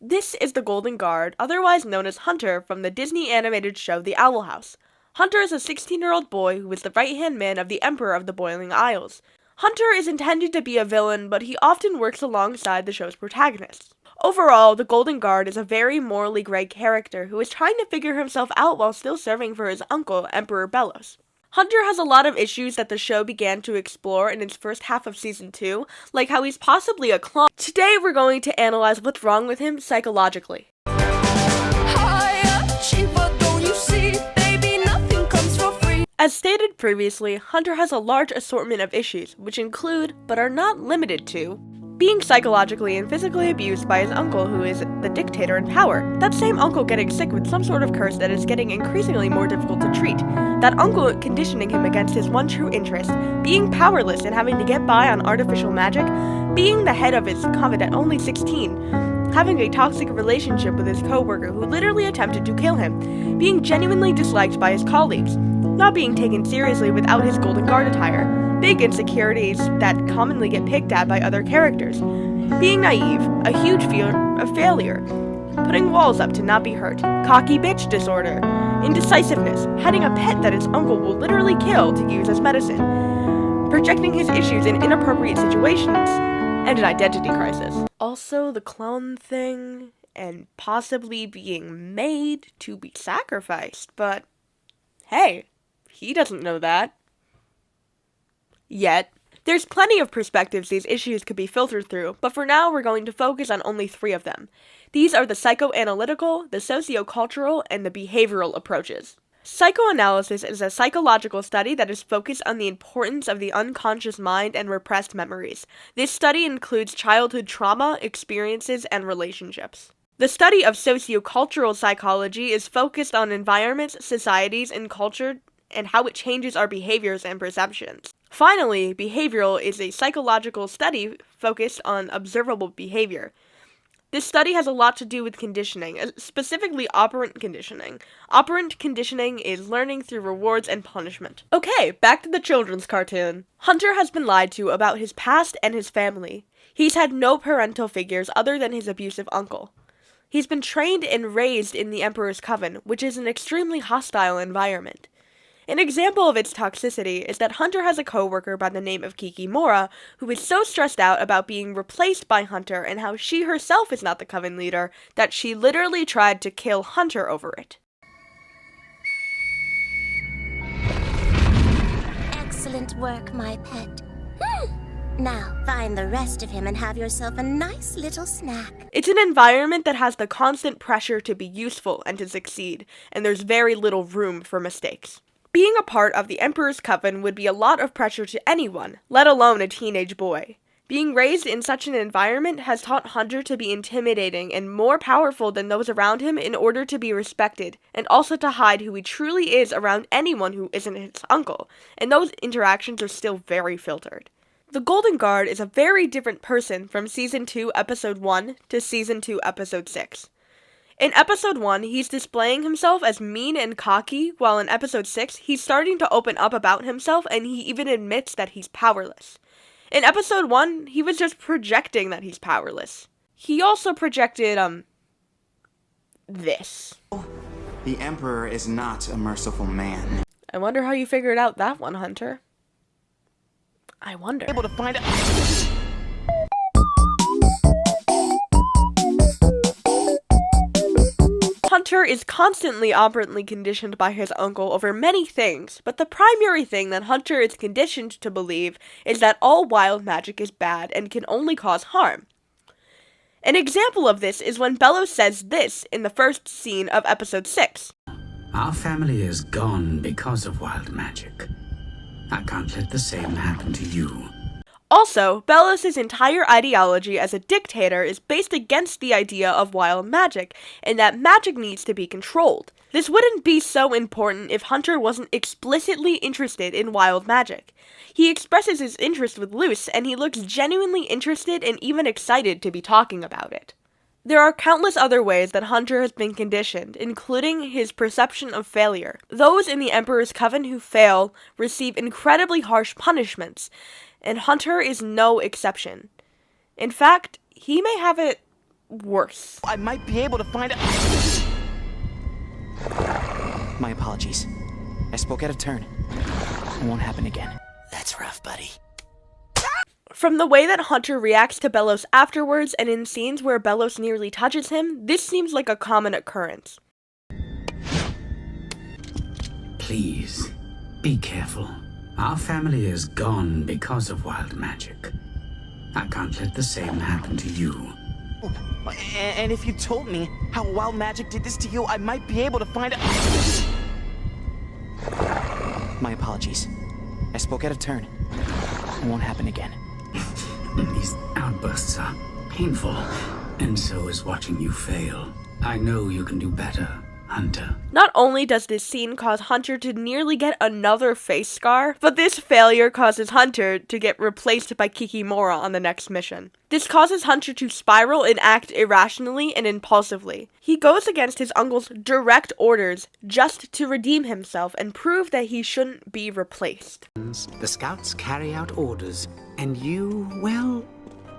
This is the Golden Guard, otherwise known as Hunter, from the Disney animated show The Owl House. Hunter is a 16-year-old boy who is the right-hand man of the Emperor of the Boiling Isles. Hunter is intended to be a villain, but he often works alongside the show's protagonists. Overall, the Golden Guard is a very morally gray character who is trying to figure himself out while still serving for his uncle, Emperor Belos. Hunter has a lot of issues that the show began to explore in its first half of season 2, like how he's possibly a clone. Today we're going to analyze what's wrong with him psychologically. As stated previously, Hunter has a large assortment of issues, which include, but are not limited to, being psychologically and physically abused by his uncle who is the dictator in power, that same uncle getting sick with some sort of curse that is getting increasingly more difficult to treat, that uncle conditioning him against his one true interest, being powerless and having to get by on artificial magic, being the head of his coven at only 16, having a toxic relationship with his co-worker who literally attempted to kill him, being genuinely disliked by his colleagues, not being taken seriously without his Golden Guard attire, big insecurities that commonly get picked at by other characters, being naive, a huge fear of failure, putting walls up to not be hurt, cocky bitch disorder, indecisiveness, having a pet that his uncle will literally kill to use as medicine, projecting his issues in inappropriate situations, and an identity crisis. Also, the clone thing, and possibly being made to be sacrificed, but hey, he doesn't know that. Yet. There's plenty of perspectives these issues could be filtered through, but for now we're going to focus on only 3 of them. These are the psychoanalytical, the sociocultural, and the behavioral approaches. Psychoanalysis is a psychological study that is focused on the importance of the unconscious mind and repressed memories. This study includes childhood trauma, experiences, and relationships. The study of sociocultural psychology is focused on environments, societies, and culture, and how it changes our behaviors and perceptions. Finally, behavioral is a psychological study focused on observable behavior. This study has a lot to do with conditioning, specifically operant conditioning. Operant conditioning is learning through rewards and punishment. Okay, back to the children's cartoon. Hunter has been lied to about his past and his family. He's had no parental figures other than his abusive uncle. He's been trained and raised in the Emperor's Coven, which is an extremely hostile environment. An example of its toxicity is that Hunter has a co-worker by the name of Kikimora, who is so stressed out about being replaced by Hunter and how she herself is not the Coven leader, that she literally tried to kill Hunter over it. Excellent work, my pet. Now, find the rest of him and have yourself a nice little snack. It's an environment that has the constant pressure to be useful and to succeed, and there's very little room for mistakes. Being a part of the Emperor's Coven would be a lot of pressure to anyone, let alone a teenage boy. Being raised in such an environment has taught Hunter to be intimidating and more powerful than those around him in order to be respected, and also to hide who he truly is around anyone who isn't his uncle, and those interactions are still very filtered. The Golden Guard is a very different person from Season 2, Episode 1 to Season 2, Episode 6. In Episode 1, he's displaying himself as mean and cocky, while in Episode 6, he's starting to open up about himself and he even admits that he's powerless. In Episode 1, he was just projecting that he's powerless. He also projected, this. The Emperor is not a merciful man. I wonder how you figured out that one, Hunter. I wonder. Able to find it. Hunter is constantly operantly conditioned by his uncle over many things, but the primary thing that Hunter is conditioned to believe is that all wild magic is bad and can only cause harm. An example of this is when Belos says this in the first scene of Episode 6. Our family is gone because of wild magic. I can't let the same happen to you. Also, Belos' entire ideology as a dictator is based against the idea of wild magic, and that magic needs to be controlled. This wouldn't be so important if Hunter wasn't explicitly interested in wild magic. He expresses his interest with Luce, and he looks genuinely interested and even excited to be talking about it. There are countless other ways that Hunter has been conditioned, including his perception of failure. Those in the Emperor's Coven who fail receive incredibly harsh punishments, and Hunter is no exception. In fact, he may have it worse. I might be able to find a... My apologies. I spoke out of turn. It won't happen again. That's rough, buddy. From the way that Hunter reacts to Belos afterwards and in scenes where Belos nearly touches him, this seems like a common occurrence. Please, be careful. Our family is gone because of wild magic. I can't let the same happen to you. And if you told me how wild magic did this to you, I might be able to find a... My apologies. I spoke out of turn. It won't happen again. These outbursts are painful, and so is watching you fail. I know you can do better, Hunter. Not only does this scene cause Hunter to nearly get another face scar, but this failure causes Hunter to get replaced by Kikimora on the next mission. This causes Hunter to spiral and act irrationally and impulsively. He goes against his uncle's direct orders just to redeem himself and prove that he shouldn't be replaced. The scouts carry out orders, and you, well,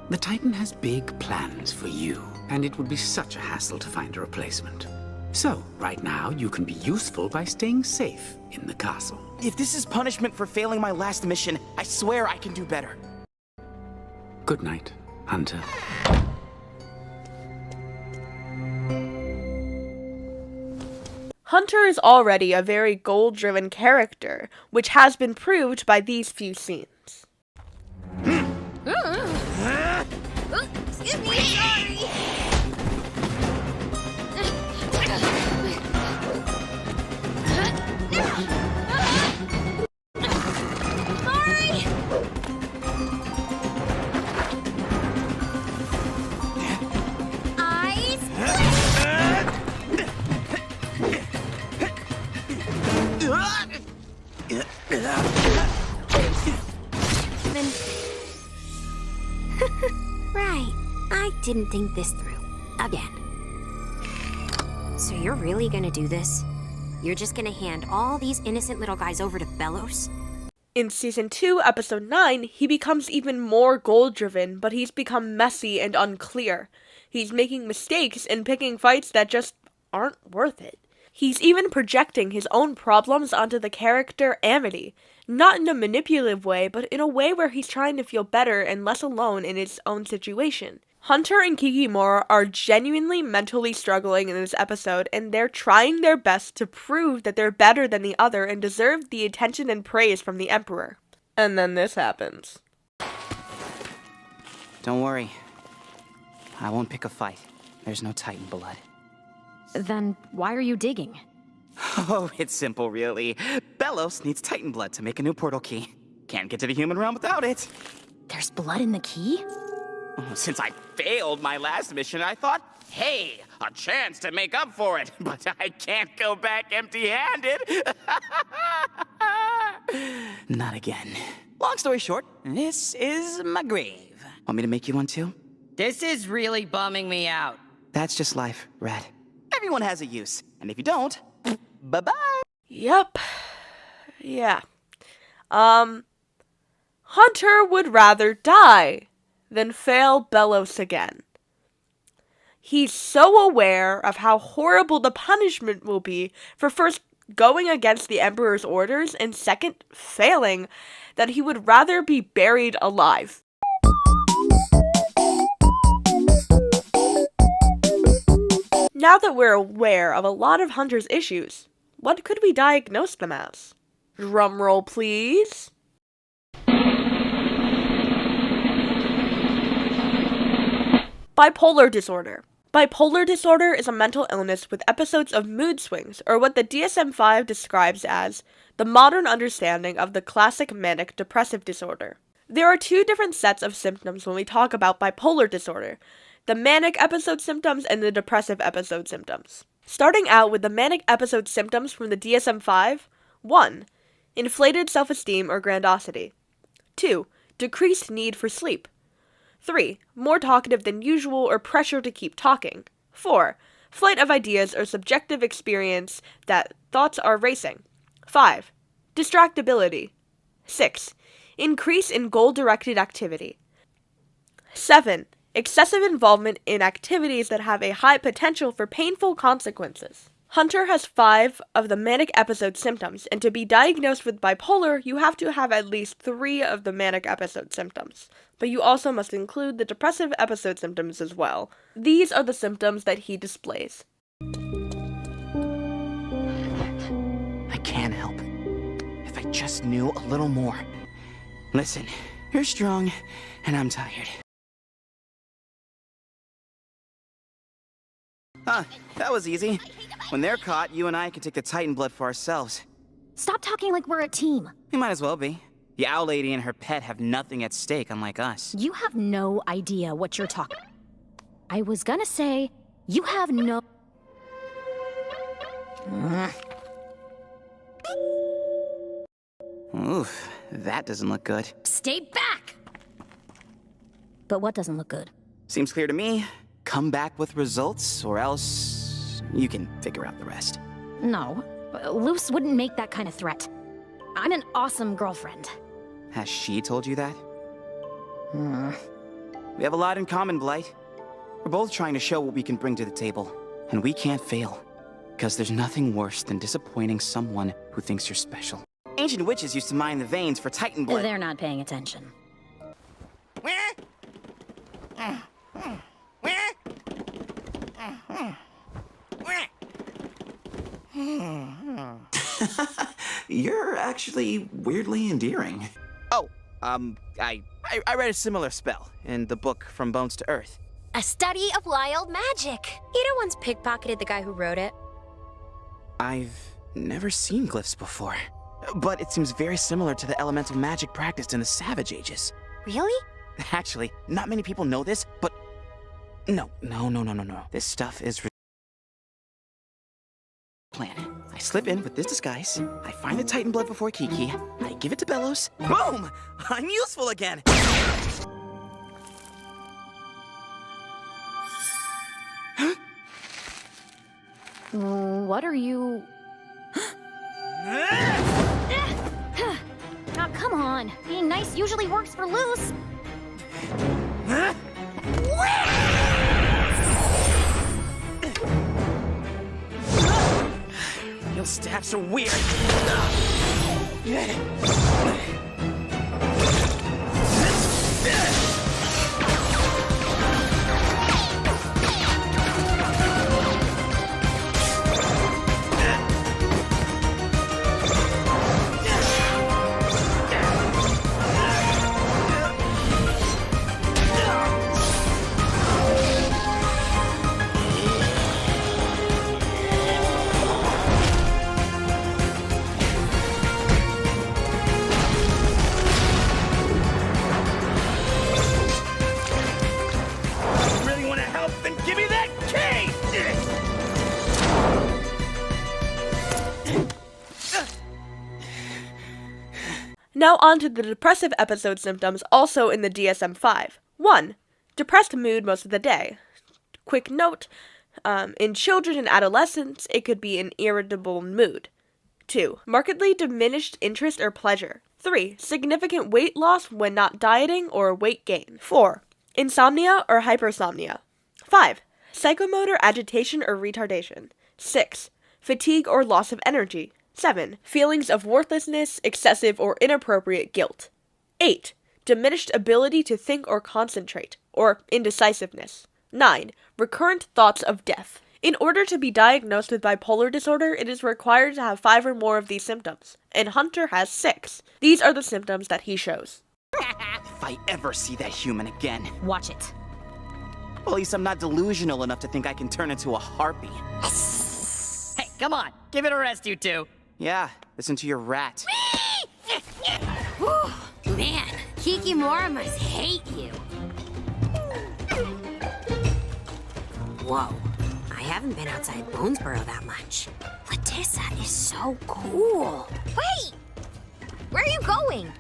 the Titan has big plans for you, and it would be such a hassle to find a replacement. So, right now, you can be useful by staying safe in the castle. If this is punishment for failing my last mission, I swear I can do better. Good night, Hunter. Hunter is already a very goal-driven character, which has been proved by these few scenes. Excuse me, sorry. Right. I didn't think this through. Again. So you're really gonna do this? You're just gonna hand all these innocent little guys over to Belos? In Season 2, Episode 9, he becomes even more goal-driven, but he's become messy and unclear. He's making mistakes and picking fights that just aren't worth it. He's even projecting his own problems onto the character Amity, not in a manipulative way, but in a way where he's trying to feel better and less alone in his own situation. Hunter and Kikimora are genuinely mentally struggling in this episode, and they're trying their best to prove that they're better than the other and deserve the attention and praise from the Emperor. And then this happens. Don't worry. I won't pick a fight. There's no Titan blood. Then why are you digging? Oh, it's simple, really. Belos needs Titan blood to make a new portal key. Can't get to the human realm without it. There's blood in the key? Since I failed my last mission, I thought, hey, a chance to make up for it. But I can't go back empty-handed. Not again. Long story short, this is my grave. Want me to make you one too? This is really bumming me out. That's just life, Red. Everyone has a use. And if you don't, bye-bye. Yep. Yeah. Hunter would rather die than fail Belos again. He's so aware of how horrible the punishment will be for first going against the Emperor's orders and second, failing, that he would rather be buried alive. Now that we're aware of a lot of Hunter's issues, what could we diagnose them as? Drumroll, please. Bipolar disorder. Bipolar disorder is a mental illness with episodes of mood swings, or what the DSM-5 describes as the modern understanding of the classic manic depressive disorder. There are two different sets of symptoms when we talk about bipolar disorder: the manic episode symptoms and the depressive episode symptoms. Starting out with the manic episode symptoms from the DSM-5, 1. Inflated self-esteem or grandiosity. 2. Decreased need for sleep. 3. More talkative than usual or pressure to keep talking. 4. Flight of ideas or subjective experience that thoughts are racing. 5. Distractibility. 6. Increase in goal-directed activity. 7. excessive involvement in activities that have a high potential for painful consequences. Hunter has 5 of the manic episode symptoms, and to be diagnosed with bipolar, you have to have at least 3 of the manic episode symptoms. But you also must include the depressive episode symptoms as well. These are the symptoms that he displays. I can't help. If I just knew a little more. Listen, you're strong, and I'm tired. Huh, that was easy. When they're caught, you and I can take the Titan blood for ourselves. Stop talking like we're a team. We might as well be. The owl lady and her pet have nothing at stake, unlike us. You have no idea what you're talking. I was gonna say, you have no... Oof, that doesn't look good. Stay back! But what doesn't look good? Seems clear to me. Come back with results, or else you can figure out the rest. No, Luce wouldn't make that kind of threat. I'm an awesome girlfriend. Has she told you that? We have a lot in common, Blight. We're both trying to show what we can bring to the table. And we can't fail. Because there's nothing worse than disappointing someone who thinks you're special. Ancient witches used to mine the veins for Titan blood. They're not paying attention. You're actually weirdly endearing. Oh, I read a similar spell in the book From Bones to Earth. A study of wild magic. You know, once pickpocketed the guy who wrote it. I've never seen glyphs before, but it seems very similar to the elemental magic practiced in the Savage Ages. Really? Actually, not many people know this, but no. This stuff is plan. I slip in with this disguise, I find the Titan blood before Kiki, I give it to Bellows. Boom! I'm useful again! What are you... Oh, come on. Being nice usually works for Luce. Your stabs are weird. Really want to help? Then give me that key! Now on to the depressive episode symptoms also in the DSM-5. 1. Depressed mood most of the day. Quick note, in children and adolescents, it could be an irritable mood. 2. Markedly diminished interest or pleasure. 3. Significant weight loss when not dieting or weight gain. 4. Insomnia or hypersomnia. 5. Psychomotor agitation or retardation. 6. Fatigue or loss of energy. 7. Feelings of worthlessness, excessive or inappropriate guilt. 8. Diminished ability to think or concentrate, or indecisiveness. 9. Recurrent thoughts of death. In order to be diagnosed with bipolar disorder, it is required to have 5 or more of these symptoms, and Hunter has 6. These are the symptoms that he shows. If I ever see that human again, Watch it. well, at least I'm not delusional enough to think I can turn into a harpy. Hey, come on. Give it a rest, you two. Yeah, listen to your rat. Man, Kikimora must hate you. Whoa, I haven't been outside Bonesboro that much. Letissa is so cool. Wait! Where are you going?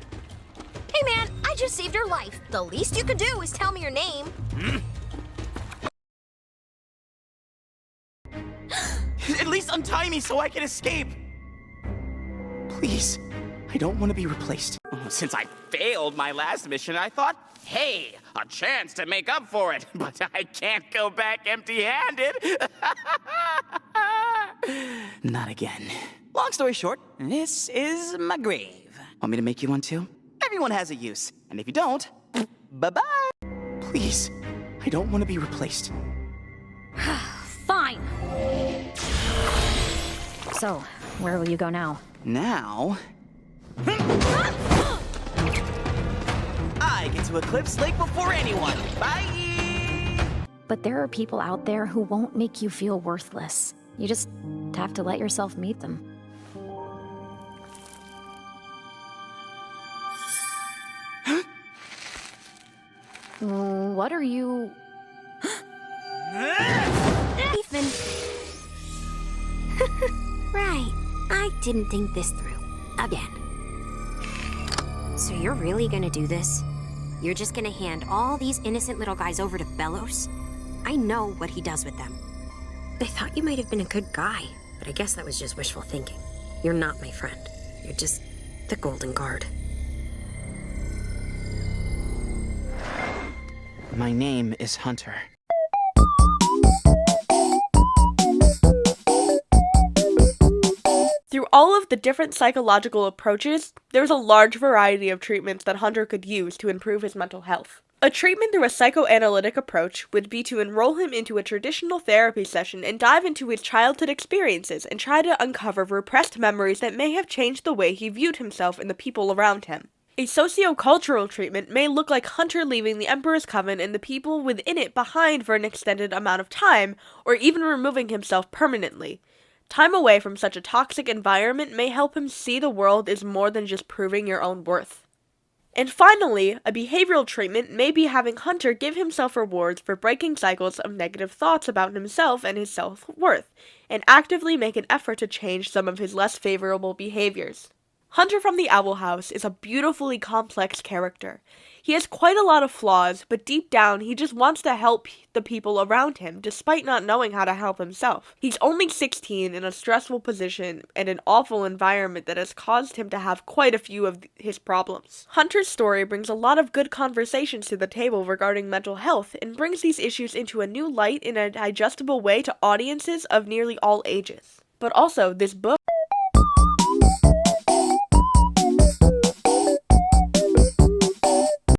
Hey man, I just saved your life. The least you could do is tell me your name. At least untie me so I can escape! Please, I don't want to be replaced. Since I failed my last mission, I thought, hey, a chance to make up for it. But I can't go back empty-handed. Not again. Long story short, this is my grave. Want me to make you one too? Everyone has a use. And if you don't, bye-bye. Please. I don't want to be replaced. Fine. So, where will you go now? Now... I get to eclipse Lake before anyone. Bye! But there are people out there who won't make you feel worthless. You just have to let yourself meet them. What are you... Ethan. Right. I didn't think this through. Again. So you're really gonna do this? You're just gonna hand all these innocent little guys over to Bellows? I know what he does with them. I thought you might have been a good guy, but I guess that was just wishful thinking. You're not my friend. You're just the Golden Guard. My name is Hunter. Through all of the different psychological approaches, there's a large variety of treatments that Hunter could use to improve his mental health. A treatment through a psychoanalytic approach would be to enroll him into a traditional therapy session and dive into his childhood experiences and try to uncover repressed memories that may have changed the way he viewed himself and the people around him. A sociocultural treatment may look like Hunter leaving the Emperor's Coven and the people within it behind for an extended amount of time, or even removing himself permanently. Time away from such a toxic environment may help him see the world as more than just proving your own worth. And finally, a behavioral treatment may be having Hunter give himself rewards for breaking cycles of negative thoughts about himself and his self-worth, and actively make an effort to change some of his less favorable behaviors. Hunter from the Owl House is a beautifully complex character. He has quite a lot of flaws, but deep down he just wants to help the people around him, despite not knowing how to help himself. He's only 16 in a stressful position and an awful environment that has caused him to have quite a few of his problems. Hunter's story brings a lot of good conversations to the table regarding mental health, and brings these issues into a new light in a digestible way to audiences of nearly all ages. But also, this book